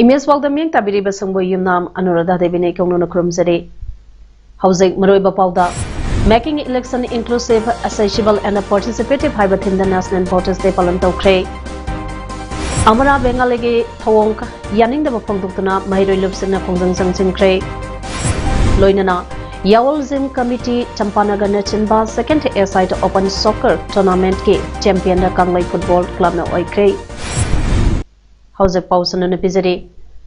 Imes Waldaming Tabiri Basangbo Yumnam Anuradha Devine Kongno Krumzere Housing Maroi Bapauda Making election inclusive, accessible and participative Hybrid in the National Voters Day Palanto Kray Amara Bengalege Tawong Yaning the Bapangtuna Mahiro Lupsina Pongzang Sangsin Kray Loinana Yawal Zim Committee Champanaga Nachinba second site open soccer tournament ke champion the Kanglai Football Club na Oikray House Pausan and Pizari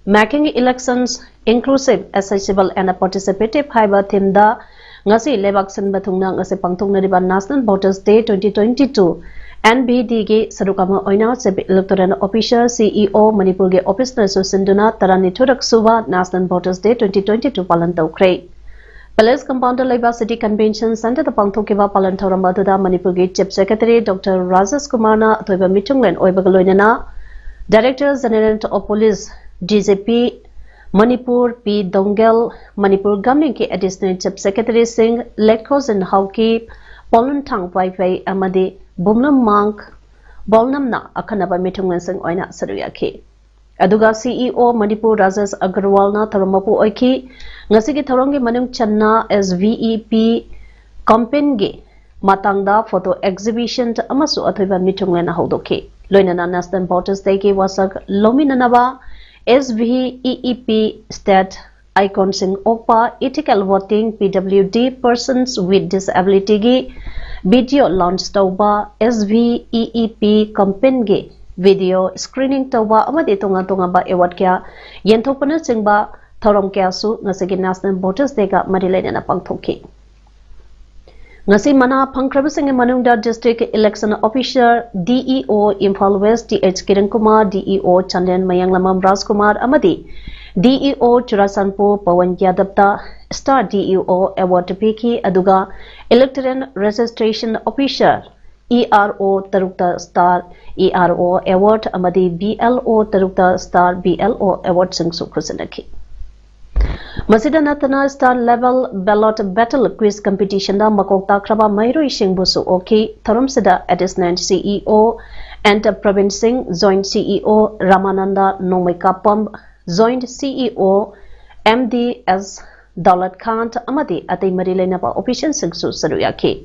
Making elections inclusive, accessible and participative Hybrid in the Ngasi Levaksan Batungna Ngasi Pangtung Riban National Voters Day 2022 NBDG Sarukama Oina Sebi Electoral Official CEO Manipurge Office Sinduna Tarani Turak Suva National Voters Day 2022 Palanto Kray Palace Compounder Labor City Convention Center the Pangtokiva Palantora Maduda Manipurge Chief Secretary Dr. Rajas Kumarna Toiba Mitunglen Oibagaloinana Director General of Police DGP Manipur P. Dongel Manipur Government ke Additional Chief Secretary Singh Lekos and Hauki Polun Tang Pai Pai Amadi Bumnam Mank Bolnamna Akanaba Mitunglen Singh Oina Saruyaki Aduga CEO Manipur Rajas Agarwalna Taramapu Oiki Ngasigi Tarongi Manung Channa SVEP Compenge Matangda Photo Exhibition Amasu Athiba Mitunglen Haudoki Loinana National Voters Day ke wasak Lominanaba SVEEP State Icon Sing Opa Ethical Voting PWD Persons with Disability Gi Video Launch Tauba SVEEP Campaign Gi Video Screening Tauba Amadi Tonga Tonga Ba Award Kya Yentopana Singba Thorong Kya Su Ngasigi National Voters Day Ga Marilena Pangthoki Ngasi Mana Pangkrabasing Manungda District Election Officer DEO Imphal West DH Kiran Kumar DEO Chandan Mayanglamam Ras Kumar Amadi DEO Churasanpo Pawan Yadapta Star DEO Award Piki Aduga Electoral Registration Officer ERO Tarukta Star ERO Award Amadi BLO Tarukta Star BLO Award Singsu Kusanaki Masida Natana Star Level Ballot Battle Quiz Competition da Makokta Kraba Mairo Ishingbusu Oki Tharumsida Additional CEO and Pravin Singh Joint CEO Ramananda Nomikapam Joint CEO MDS Daulat Khan Amadi Ate Marilenapa Official Singsu Saruyaki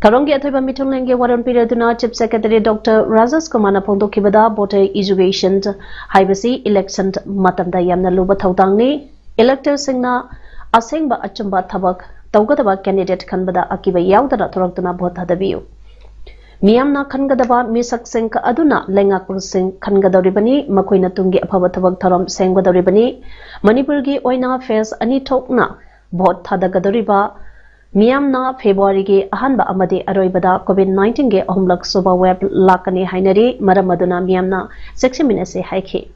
Tarongi Athiba Mitulenge Waran Piraduna Chief Secretary Dr. Rajas Kumana Pondo Kibada Bote Education Hybasi Election Matanda Yamna Luba Tautangni Elector Singna Asengba Achumba Tabak Taugataba Candidate Kanbada Akiba Yaudara Toraktuna Botadabiu Miamna Kangadaba Misak Singh Aduna Lengakul Singh Kangadoribani Makuina Tungi Apabatabak Taram Sengwadoribani Manipurgi Oina Fairs Ani Tokna Bot Tadagadoriba Miamna February Ge Ahanba Amadi Aroibada COVID-19 Ge Homlak Soba Web Lakani Hainari Maramaduna Miamna 60 minutes Haiki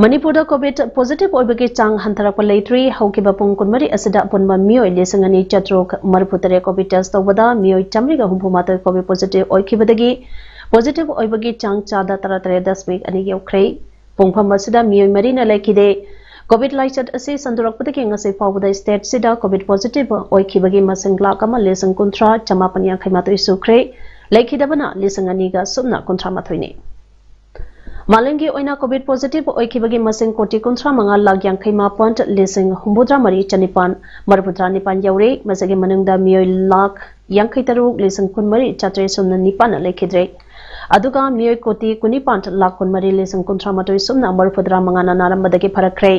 Manipurda COVID positive Oibagi Chang Hantara Palatri, Haukiba Punkunmari Asida Punma Mio Lisangani Chatrok Marputare COVID test Ovada, Mio Chamriga Humpumata COVID positive Oikibadagi, positive Oibagi Chang Chada Taratare Dasmik and Yokray, Pungpa Masida Mio Marina Lakide, COVID licensed assist and Rakputaking as a forward state Sida COVID positive Oikibagi Masangla Kama Lisang Kuntra, Chamapanya Kamatu Sukre, Lakidabana Lisanganiga Sumna Contra Matwini. Malengi oina COVID positive oikibagi masing koti kontra mangal lagyang kaima point lising humbudra mari chanipan marputra nipan yaure masagi manungda miyoi lak yang kaitaru lising kunmari chatre sumna nipan lekidre aduga miyoi koti kunipan lak kunmari lising kontra matoi sumna marpudra mangana narambadagi parakre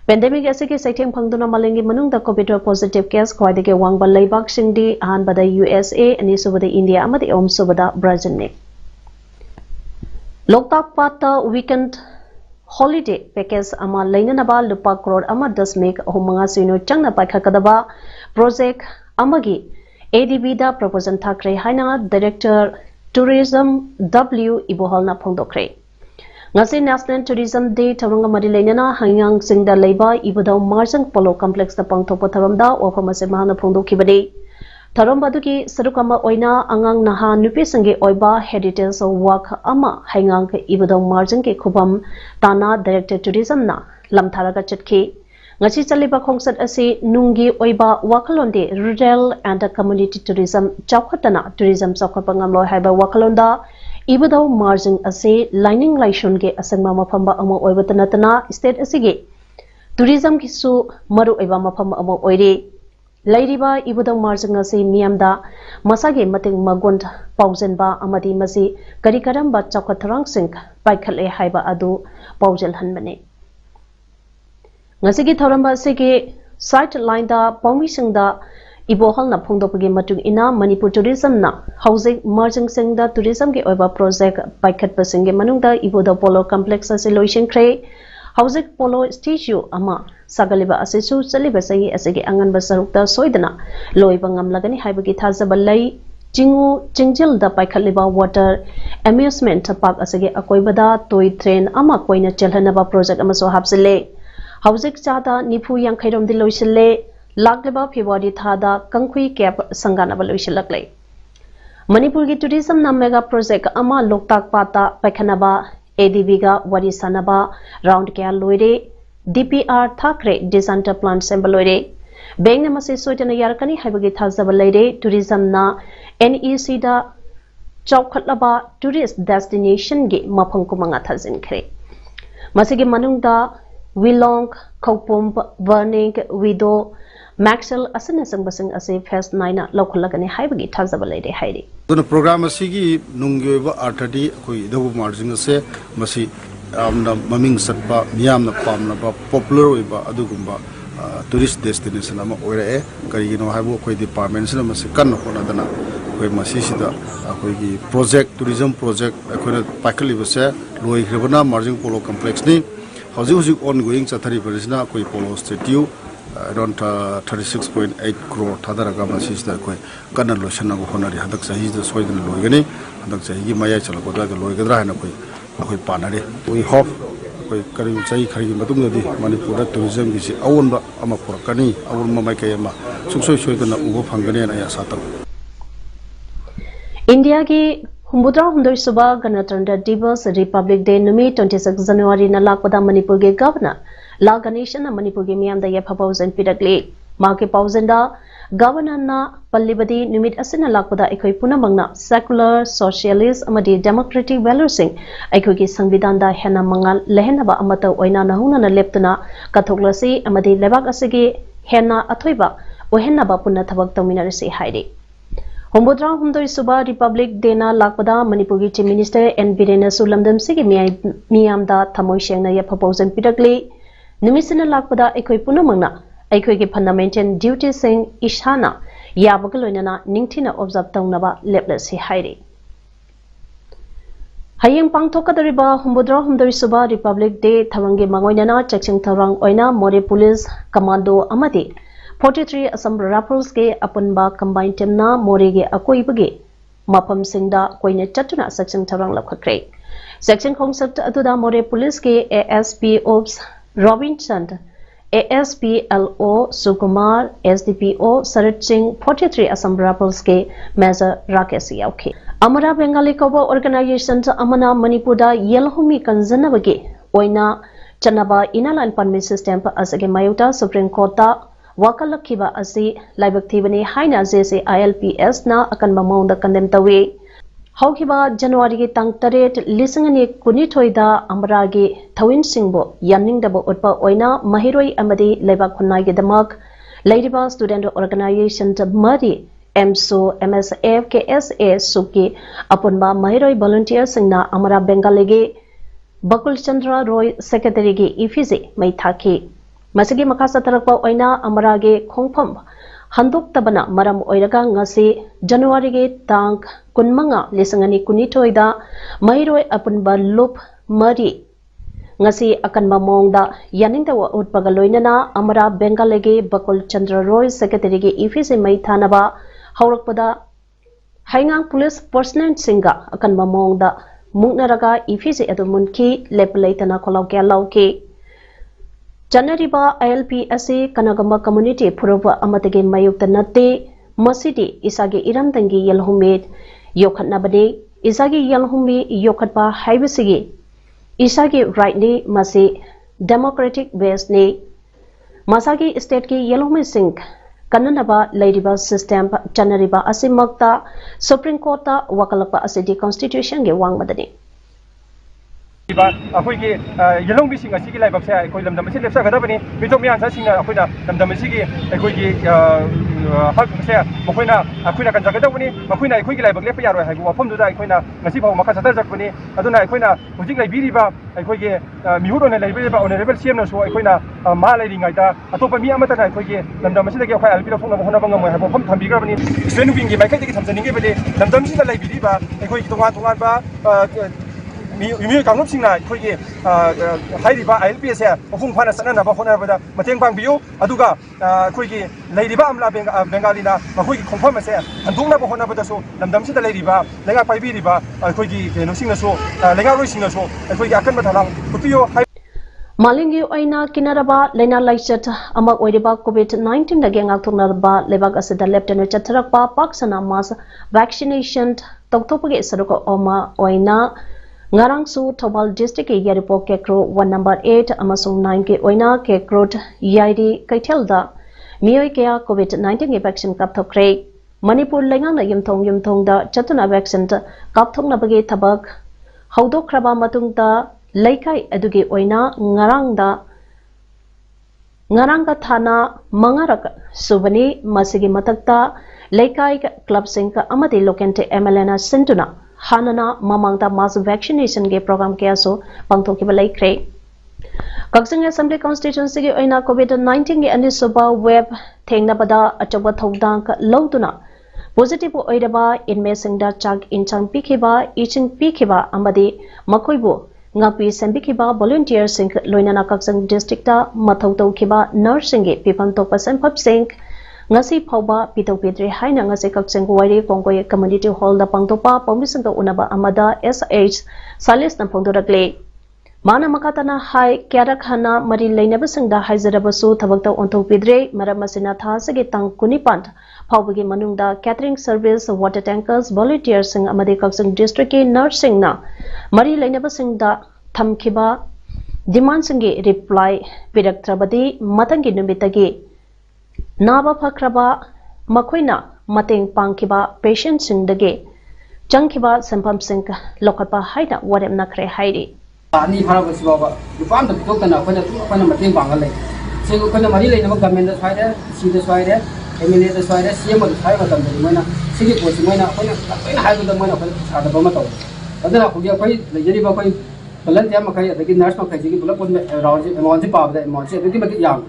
pandemic asigi saiteng phangduna malengi manungda COVID positive case khwaidage wangba leibak singdi ahanbada USA ani subada India amadi om subada Brazil ne Loktak Pata Weekend Holiday Package Ama Lainanaba Lupa Crore Ama Dasmik Homanga Sino Changna Paikakadaba Project Amagi ADB da Proposal Thakre Haina Director Tourism W Ibohalna Pongdokre ngasi National Tourism Day tharong amadi leinana hangyang singda leiba ibudau Marjang Polo Complex da pangthokpa tharamda wafam ase mahana phongdokhibani tharom baduki sarukama oina angang naha nupi sange oiba heritage walk ama hangang ibudau Marjang ke khubam tana Director Tourism na lamtharaga chatki ngasi chaliba khongsat ase nungi oiba wakalonde rural and community tourism chawkhatana tourism chawkhapa ngamloi haiba wakalonda ibudau Marjang ase lining laishon ke asangma mafamba ama oibata natana state asige tourism ki su maru oiba mafamba ama oire lairiba ibudau Marjang ase miamda masage mating magon paujenba amadi masi kari karamba chawkhatharang sing paikhale haiba adu paujel hanbane ngasigi thoramba asige site line da pawmi singda ibohal na phongdopagi matung ina Manipur tourism na housing Marjang singda tourism ge oiba project paikhat pasinge manungda iboda polo complex ase loising kre housing polo statue ama sagaliba ase su chaliba sai asege angan basarukta soidana loiba ngamlagani haibagi thajaba lai jingu jingjil da paikhatliba water amusement park asege akoibada toy train ama koina chelhanaba project ama so hapsile housing chada nifu yang khairom di loisile Lagleba February thada Kangkhui Cap Sangana Balushilakle. Manipur ki tourism na mega project ama Loktak Pata Paikhanaba ADB ga Warisanaba round kya loire DPR Thakre Desanta Plant Sembaloire. Beng namase soitana yarkani haibagi thazabalaire tourism na NEC da Chawkhatlaba tourist destination ge mapangkumanga thazin khre. Masigi manungda Wilong, Kaupum, Burning, Widow, Maxwell asana sangbasing ase first 9 lokalagani haibagi thazabalaide hairi the program asigi nungyoba artadi koi dobu Marjang ase masi amna maming satpa miyamna pamna ba popular oiba adugumba tourist destination ama oire karigino haibo koi department sina masi kan honadana koi masi sida koi gi project tourism project koi paikali base loi khrebana Marjang polo complex ni housing ongoing chathari parisna koi polo statue around 36.8 crore thadaraga masi sida koi kana loshana go honari hadak sahi da soidana loigani hadak sahi gi maya chala ko da loigadra hana koi panare we hope koi kari chai khari gi matung di Manipur da tourism gi si awon ba ama purakani awon ma mai kay ma suksoi soidana ubo phangani na ya satam India ki Humbudra Hundoi Suba Ganatranda Divas Republic Day Numi 26 January na lakpada Manipur ge Governor La Ganesha na Manipur ge miyam da ya phapauzen pidakli ma ke pauzenda Governor na Pallibadi Numit asina lakpada ekoi punamangna secular socialist amadi democratic values sing ekoi ki sangbidan da hena mangal lehenaba amata oina na huna na leptuna kathoklasi amadi lebak asige hena athoiba ohenaba punna thabak tominarisi hairi Humbudra Hundoi Suba Republic Dena Lakpada Manipur ki Chief Minister N. Birena Sulamdam Sigi Miyam da Thamoy Shengna ya proposal pidakli Numisina Lakpada ekoi punamangna ekoi ki fundamental duty sing ishana yabagaloinana ningthina observe tawnaba leplasi hairi Hayeng pangthokadariba Humbudra Hundoi Suba Republic Day thawangi mangoinana chakching tharang oina More Police Commando amadi 43 Assam Rifles ke apunba combined team na More ge akoibage mapam singda koina chatuna section tharang lakhakre section concept atuda More Police ke ASP Ops Robinson ASP LO Sukumar SDPO Sarat Singh 43 Assam Rifles ke Major Rakesh Yauke Amara Bengali Kobo Organization amana Manipur da yelhumi kanjanabage oina chanaba inalal permit system asage mayuta Supreme Court da Wakalakhiba asi laibak thibani haina jese ILPS na akan mamong da condemn tawi haukiba January gi tang 8 lisingani kunithoi da amra gi thawin singbo yanning da bo utpa oina mahiroi amadi laibak khonnai gi damak lairiba student organization da mari MSO MSF KSA suki apunba mahiroi volunteer singna amara bengali gi Bakul Chandra Roy secretary gi ifisi mai thaki Masigi makasa tarakpa oina amarage khongpham handok tabana maram oiraga ngasi January ge tang kunmanga lisangani kunitoida mairoi apunba lup mari ngasi akan mamongda yaningda wa utpaga loinana amara bengalege Bakul Chandra Roy secretary ge ifisi mai thanaba haurakpada haingang police personnel singa akan mamongda मुक्नरगा इफिजे अदु मुनकी लेपलेतना खोलाव क्या लाउकी जनरिबा ILP असे कनगमा community फुरब अमतगे मायुक्त नते मसिदी इसागे इरमदंगी यलहुमेट योखनबने इसागे यलहुमे योखतपा हाइबसिगे इसागे right ने मसे democratic base ने मसागे state के यलहुमे सिंह कन्ननबा लेरिबा सिस्टम चनरिबा असिमक्ता सुप्रीम कोर्ट वकलपा असिदी कॉन्स्टिट्यूशन के वांगमदने अखोई यलों भी सिंह की लाइबक से अखोई लमदम से लेप्सा गदबनी मिथोक मियानसा सिंह अखोइना लमदम से अखोई हक से मखोइना अखोइना कंजगदबनी मखोइना अखोई लाइबक लेप यारो है वफमदुदा अखोइना ngasi फाव मखा सतर जकबनी अदुना अखोइना हुजिक लाइबिरिबा अखोई मिहुरोने लाइबिरिबा ऑनरेबल सीएम नसो अखोइना मा लाइरिंगाइदा अतोपा मी अमतना अखोई लमदम से अखोई एलपी लफोंग होना बंगम है वफम थंबिग्रबनी स्टूडेंट विंग की माइकैदगी थमजनिंगे बदे लमदम से लाइबिरिबा अखोई तोंगा तोंगा बा इम्यून कांगुप सिंगना अखोई हाइरिबा ILP से मफुंग फाना सननबा होनबदा मतेंग पांगबियो अदुगा अखोई लेरिबा अमला बेंगालीना मखोई खोंफम से हंदोंनबा होनबदसो लमदमसिदा लेरिबा लेगा पाइबिरिबा अखोई केनो सिंगनसो लेगा रोइ सिंगनसो अखोई अकन बथालांग पुतियो मालिंगी ओइना किनरबा लेना लाइचत अमक ओइरिबा COVID-19 दगे ngaktoknarba lebak asida लेफ्टिनेंट चथरकपा पाक्सना मास वैक्सीनेशन तौथोपगे सरुको ओमा ओइना Ngarangsu Thobal District ke Yaripo Kekro 1 number 8 amasung 9 ke oina Kekro Yaidi Kaithelda Miyoi kya COVID-19 ke vaccine kapthokre Manipur lengang na yumthong da chatuna vaccine kapthok na bage thabak haudokraba matungda laikai aduge oina ngarang ka thana mangarak subani masigi matakta laikai club sing ka amati lokente MLNA sintuna हानना ममांगता mass vaccination के programme के असो पंगथोकी बलाइख्रे Kakching assembly constituency के ओइना COVID-19 के अनिसुबा wave थेंगनाबदा अचबा थौदांग लौदुना पॉजिटिव ओइरबा इनमेसिंगदा चाक इंचांग पिखिबा इचिंग पिखिबा अमदि मखोइबो ngapi sembikiba volunteer sing loinana Kakching district मथौ तौखिबा नर्सिंग के पिपम तोपा सेंफप सिंग ngasi phauba pitau pedre haina ngasi kakseng wari kongkoi community hall da pangtopa permission da unaba amada SH salis na phongdorakle mana makatana hai kyarak hana mari leinaba singda haizarabasu thabakta onthok pedre maramasina tha sege tang kunipant phaubugi manungda catering service water tankers volunteers sing amade kakseng district ke nursing na mari leinaba singda thamkhiba demand singe reply piraktrabadi matangi numitagi नाबा फक्रबा मखोइना मतेंग पांगखिबा patient सिंगदगे चंगखिबा संपम सिंग लोकपा हाइना वरेम नखरे हाइरि ani phara basiba dupan da thokana khona mating bangal lai se khona mari lai na government da swaide si da swaide MLA da swaide CM da swaide matam da moina sigi post moina khona hai da moina khona sa da bama taw adana khogi khoi lejeri ba khoi balan ya makai adagi nurse makai sigi pula pon rawji amount pa da amount se adagi maki yang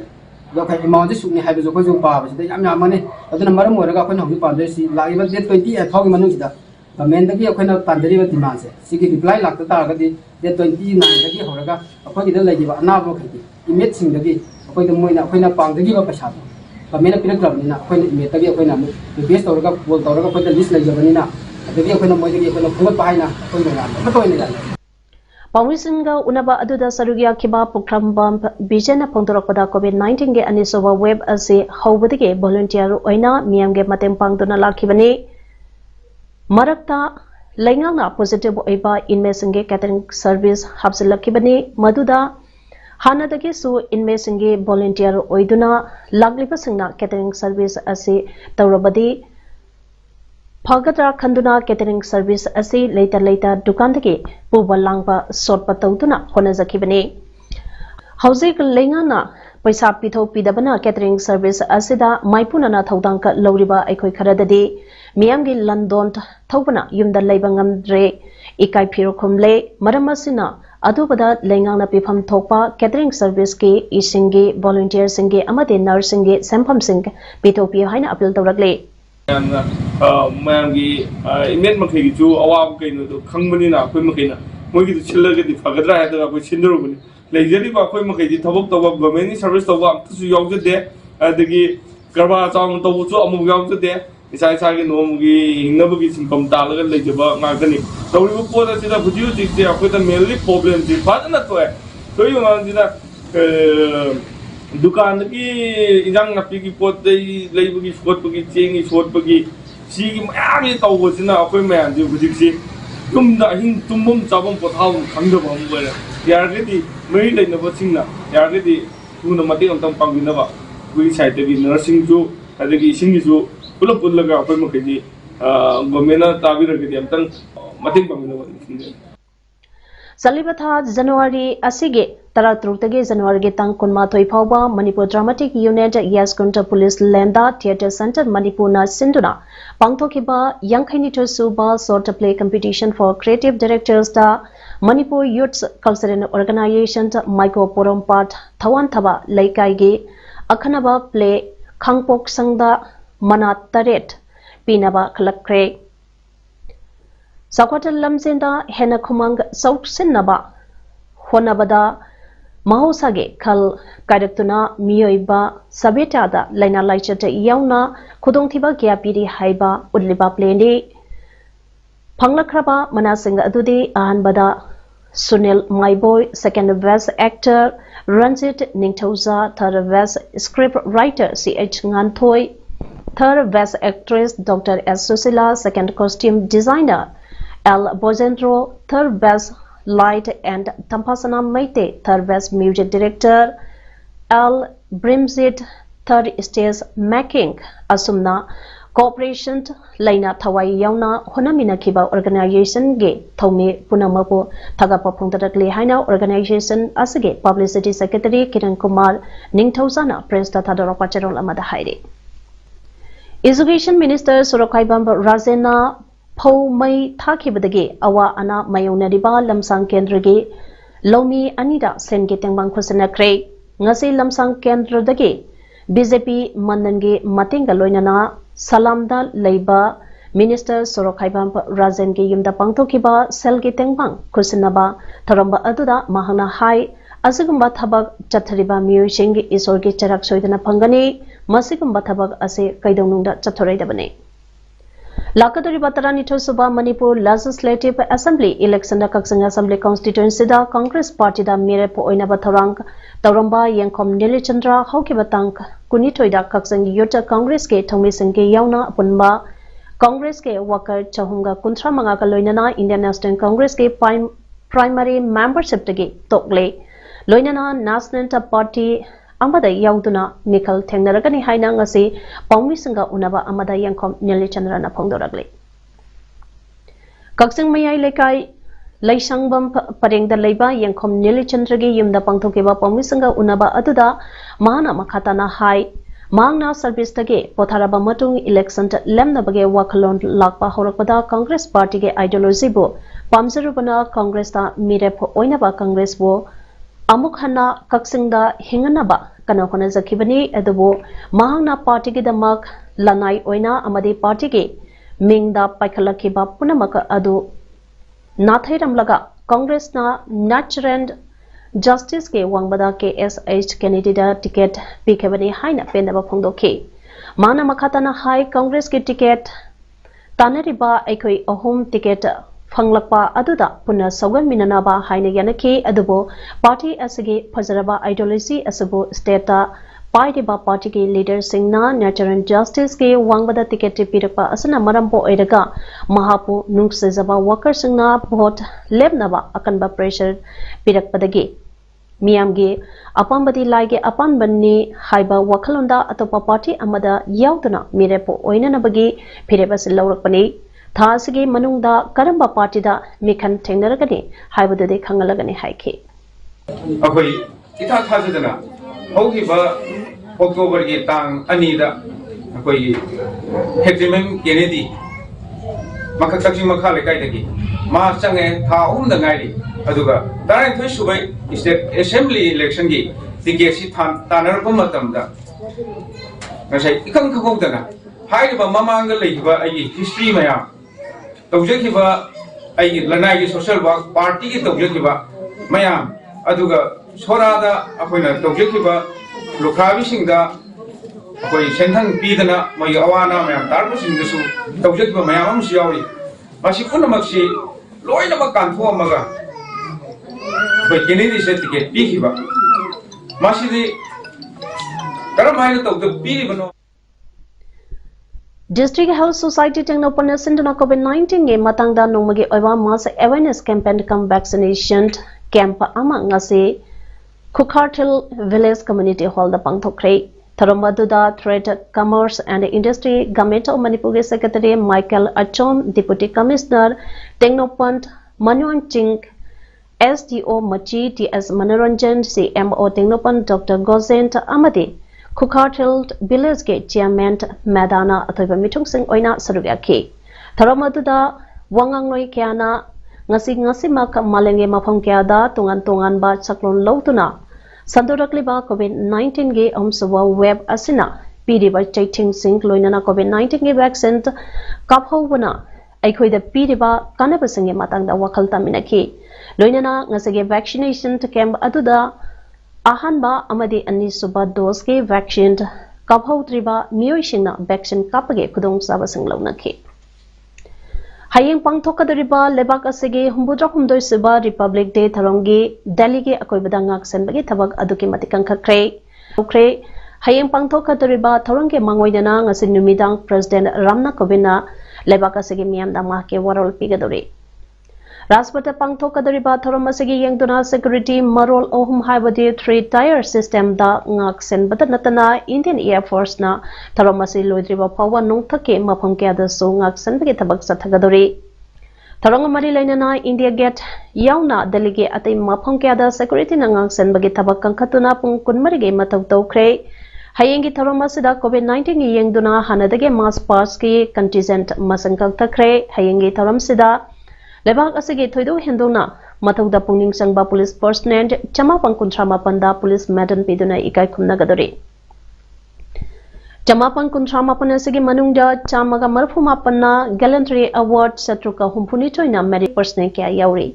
do kai amount su ni hai ba khoi ju pa ba se yam yam mane adana maram oraga khona hogi pa da si lagi ba date 20 thog manu sida government da ki khona pandari ba demand se sigi reply lak ta ga di date 29 da ki horaga khoi da lagi ba na ba khiti image sing da ki khoi da moina khoi na pang da ki ba paisa government pirak rabni na khoi na image da ki khoi na base toraga bol toraga khoi da list lai jabani na da ki khoi na moi da ki khoi na khoi pa hai na khoi na ma toi ni da Pawisinga unaba aduda sarugya kiba pukrambam bijena pongdorokpada COVID-19 ge anisoba web ase haubadige volunteer oina miyamge mateng pangduna lakhibani marakta laingangna positive oiba inmesinge catering service hapsilakibani maduda hanadage su inmesinge volunteer oiduna lagliba singna catering service ase tawrabadi Phagatra Khanduna catering service asi later dukan dake puba langba sotpa tawduna honazakibani Hauzik lengana paisa pitho pidabana catering service asida maipunana thaudangka loriba aikoi kharadadi miyamgi London thobana yumda leiba ngamdre ikai phiro khumle maramasina adubada lengana pifam thokpa catering service ke isinge volunteer singe amade nursing ge sampam sing pitho pi haina appeal tawrakle मैमगी image मखी जो अवाब कहीं तो खंगबनी ना कोई मखी ना मोगी तो चिल्लर के दिफागद्रा है तो कोई चिंदरो बनी लेजरी बा कोई मखी जी थबक तब गवर्नमेंट सर्विस तब आप तो योग दे अदगी करवा चाव तो वो जो अमुक योग दे इसा इसा के नोमगी हिंगनबगी सिंपम तालगा लेजबा ngakani tawribu poda sida huju jikte akoida mainly problem ji fadna to hai to yu ngandina dukan ki injang napi ki pot dei leibugi spot bagi chengi spot bagi si gi mayam ni tawbo sina akoi mayan ji huju si tumda hin tumbum chabam pothaw khangda bam bala yargedi mai leina ba singna yargedi tuna mati am tam pangina ba wi side gi nursing ju adagi sing ju pulang pulang apa yang mungkin gomena tabir lagi am tang mating pangina Salibatha January asige taratruktage January ge tang kunmathoi phawba Manipur Dramatic Unit Yaskunta Police Lenda Theatre Center Manipur na sinduna pangthokiba yangkhaini suba short play competition for creative directors da Manipur Youth Cultural Organization Micro Forum Part Thawan Thaba Laikai ge akhanaba play Khangpok Sangda Mana Taret Pinaba Khalakre Sakwatal Lamzinda Hena Khumang Sauksinaba Honabada Mahosage Kal Kadaktuna Mioiba Sabetada Laina Laichata Yauna Kudongtiba Gyapiri Haiba Udliba Pleni Panglakraba Manasinga Adudi Ahanbada Sunil Maiboy Second Best Actor Ranjit Ningthoza Third Best Script Writer CH Nganthoi Third Best Actress Dr. S. Susila Second Costume Designer L. Bojendro Third Best Light and Tampasana Maite Third Best Music Director L. Brimzit Third Stage Making Asumna Cooperation Laina Thawai Yauna Honamina Kiba Organization Ge Thome Punamapo Thagapa Pungtarakli Haina Organization Asage Publicity Secretary Kiran Kumar Ningthosana Press Tatadoropa Cherol Amada Haide Education Minister Sorokaibam Razena Pau Mai Thakibadage Awa Ana Mayonadiba Lamsang Kendrage Lomi Anida Sen Getang Bangkusana Craig Ngasi Lamsang Kendradage BJP Mandange Matinga Loinana Salamda Leiba Minister Sorokaibam Razen Ge Yumda Pangtokiba Sel Getang Bang Kusinaba Taramba Aduda Mahana Hai Asigumba Thabak Chathariba Muyusing Isorgi Charak Soidana Pangani Masigumba Thabak Ase Kaidonunda Chathoraidabane Lakaduri Batarani Tosuba Manipur Legislative Assembly Election da Kaksang Assembly Constituency da Congress Party da Mire Po Oinaba Tharang Tauramba Yangkom Nilichandra Haukibatang Kunitoi da Kaksang Yota Congress ke Thongmi Singke Yauna Punba Congress ke Wakar Chahunga Kuntra Manga ka Loinana Indian National Congress ke primary membership tagi Tokle Loinana National Party Amada Yauduna Mikal Tengaragani Haina ngasi Paumisinga Unaba Amada Yangkom Nilichandrana Pongdoragli Kaksang Mayai Lekai Laisangbam Parengda Leiba Yangkom Nilichandragi Yumda Pangtokeba Paumisinga Unaba Aduda Mahana Makatana Hai Mangna Service Tage Potharaba Matung Election Lemnabage Wakalon Lakpa Horakpada Congress Party ge ideology bo Pamzarubana Congress ta Mirep Oinaba Congress bo Amuk Hana Kaksingda Hinganaba Kana Hona Zakibani Edubo Mahangna Party Ge Damak Lanai Oina Amadi Party Ge Mingda Paikalakiba Punamaka Adu Nathairamlaga Congress na Natural Justice Ge Wangbada KSH Kennedy ticket Pikabani Haina Pendaba Pongdoke Mana Makatana High Congress Ge ticket Tanariba Ekoi Ahom ticket Fanglakpa Aduda Puna Sogan Minanaba Haina Yanaki Adubo Party Asagi Pazaraba Ideology Asabu Stata Paidiba Party Ki Leader Singna Natural Justice Ki Wangbada Ticket Pirapa Asana Marampo Edaga Mahapu Nuksezaba Worker Singna Vote Lebnaba Akanba Pressure Pirakpadagi Miamgi Apambadi Laige Apanbani Haiba Wakalunda Atopa Party Amada Yauduna Mirepo Oinanabagi Pirebas Laurakpani Thasigi Manungda Karamba Party da Mikan Tengaragani Haibudade Kangalagani Haiki Akoi Ita Thajadana Hokiba October Tang Anida Akoi Heximem Kennedy Makataki Makalakai Ma Change Ta the Nadi Aduga Taran Fishubai is the Assembly election gi Tigesi Tanar Pumatamda I say Ikan Kakotana Haiba Mamanga Lake history maya Taujakiba I Lanai social work party Taujakiba Mayam Aduga Sorada Apuna Taujakiba Lokavi Singda ꯑꯩꯈꯣꯏ ꯁꯦꯟꯊꯪ ꯄꯤꯗꯅ ꯃꯣꯏꯒꯤ ꯑꯋꯥ ꯑꯅꯥ ꯃꯌꯥꯝ ꯇꯥꯔꯛꯄꯁꯤꯡꯗꯁꯨ ꯇꯧꯖꯈꯤꯕ ꯃꯌꯥꯝ ꯑꯃꯁꯨ ꯌꯥꯎꯔꯤ ꯃꯁꯤ ꯄꯨꯝꯅꯃꯛꯁꯤ ꯂꯣꯏꯅꯃꯛ ꯀꯥꯟꯊꯣꯛꯑꯝꯃꯒ ꯑꯩꯈꯣꯏ ꯀꯦꯟꯗꯤꯗꯦꯠꯁꯦ ꯇꯤꯀꯦꯠ ꯄꯤꯈꯤꯕ ꯃꯁꯤꯗꯤ ꯀꯔꯝ ꯍꯥꯏꯅ ꯇꯧꯗ ꯄꯤꯔꯤꯕꯅꯣ District Health Society Technopan Sindana COVID-19 ge matangda nongmagi oiba mass awareness campaign come vaccination camp ama ngase Kukharthil Village Community Hall da pangthokre Tharamadda Trade Commerce and Industry Government of Manipur Secretary Michael Achon Deputy Commissioner Technopan Manwangching SDO Machi TS Manaranjan CMO Technopan Dr. Gozent Amadi Kukharthil Village Gate Chairman Madana Athoiba Mitung Singh Oina Sarugaki Tharamadda Wangangnoi Kiana ngasi mak malenge mafam kyada tungan ba chaklon lotuna sandorakliba COVID-19 ge omswa web asina pidi ba chaiting sing loinana COVID-19 ge vaccine kaphobuna aikhoida pidi ba kanaba singe matangda wakal taminaki loinana ngasage vaccination camp aduda ahanba amadi ani suba dose ge vaccine kaphautriba mioishina vaccine kapage khudong saba sing launaki Hayeng pangthokadariba lebak asege humbudra humdoi siba Republic Day tharongi Delhi ge akoibada ngak senbagi thabak aduki matikang khakre hayeng pangthokadariba tharongi mangoidana ngasi numidang President Ramnath Kovind lebak asege miyamda mahke warol pigadori Rajpata pangthokadariba thorom asege yengduna security marol ohum haibadi 3-tier system da ngak senbada natana Indian Air Force na thorom ase loidriba pawa nongthake mafam kya da so ngak senbagi thabak sathagadori Tharong mari lainana India Gate yauna Delhi atai mafam kya da security na ngak senbagi thabak kangkhatuna pung kunmari ge matau tawkhre hayengi thorom asida COVID-19 gi yengduna hanadage mass pass ki contingent masangkak thakre hayengi thorom sida Lebak asige thoido hendona mathauda pungning sangba police personnel chama pangkunthra mapanda police madam piduna ikai khumna gadori chama pangkunthra mapan asige manungda chamaga marfu mapanna gallantry award satruka humpuni choina merit personnel kya yauri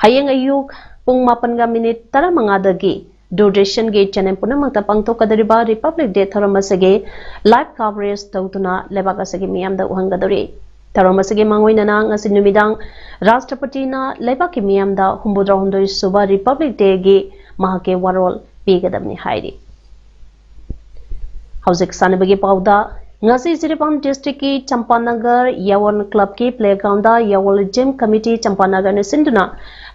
hayeng ayuk pung mapanga minute taramanga dagi duration ge channel punamakta pangthokadariba Republic Day thoramasage live coverage tawtuna lebak asige miyamda uhangadori Tharomasage mangoinana ngasi numidang Rashtrapati na lebaki miyamda humbudra hundoi suba Republic Day gi mahake warol pigadamni hairi Hauzik sanabagi pauda ngasi Siripam district ki Champanagar Yawon club ki playground da Yawol gym committee Champanagar ne sinduna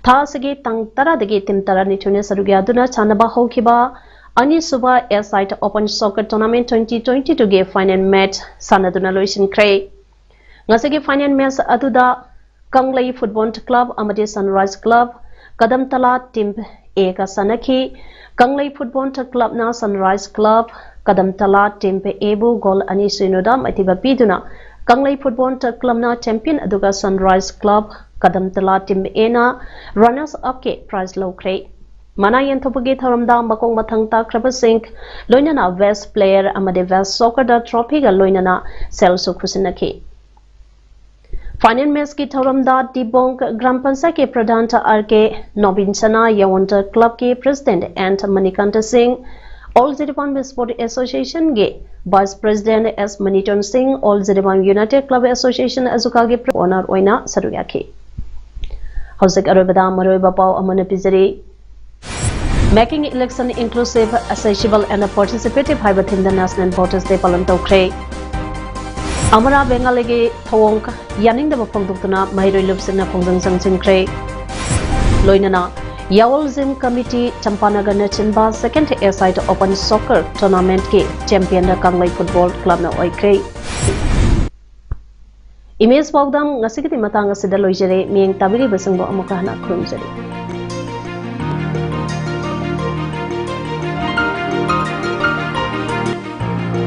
tha sage tang tara dagi tim tara ni thune sarugya duna chanaba hokiba ani suba site open soccer tournament 2022 ge final match sanaduna loisin kre Ngasagi final match aduda Kanglai Football Club amadi Sunrise Club Kadamtala team A ka sanaki Kanglai Football Club na Sunrise Club Kadamtala team A bu goal ani sinodam atiba piduna Kanglai Football Club na champion aduga Sunrise Club Kadamtala team A na runners up ke prize lokre Mana yentopagi tharamda makong mathang ta krabasing loinana best player amadi best soccer da trophy ga loinana sel sukhusinaki Final match ki thoramda Dibong Gram Panchayat ke Pradhan RK Nobin Chana Yawanta Club ke President and Manikanta Singh All Ziriban Sport Association ge Vice President S Maniton Singh All Ziriban United Club Association Azuka ge owner oina saruyaki Hauzik arobada maroiba pau amana pizari Making election inclusive, accessible and participative haibatin the National Voters Day palan tawkre Amara Bengalege Thong Yaning the Mapongtuna Mairo Lupsina Pongdang Sangsinkre Loinana Yawol Gym Committee Champanagar Nachinba second site open soccer tournament ke champion the Kanglai Football Club na oikre Image PAODAM ngasigiti matanga sida loijere miyeng tabiri basangbo amukahana khurumjari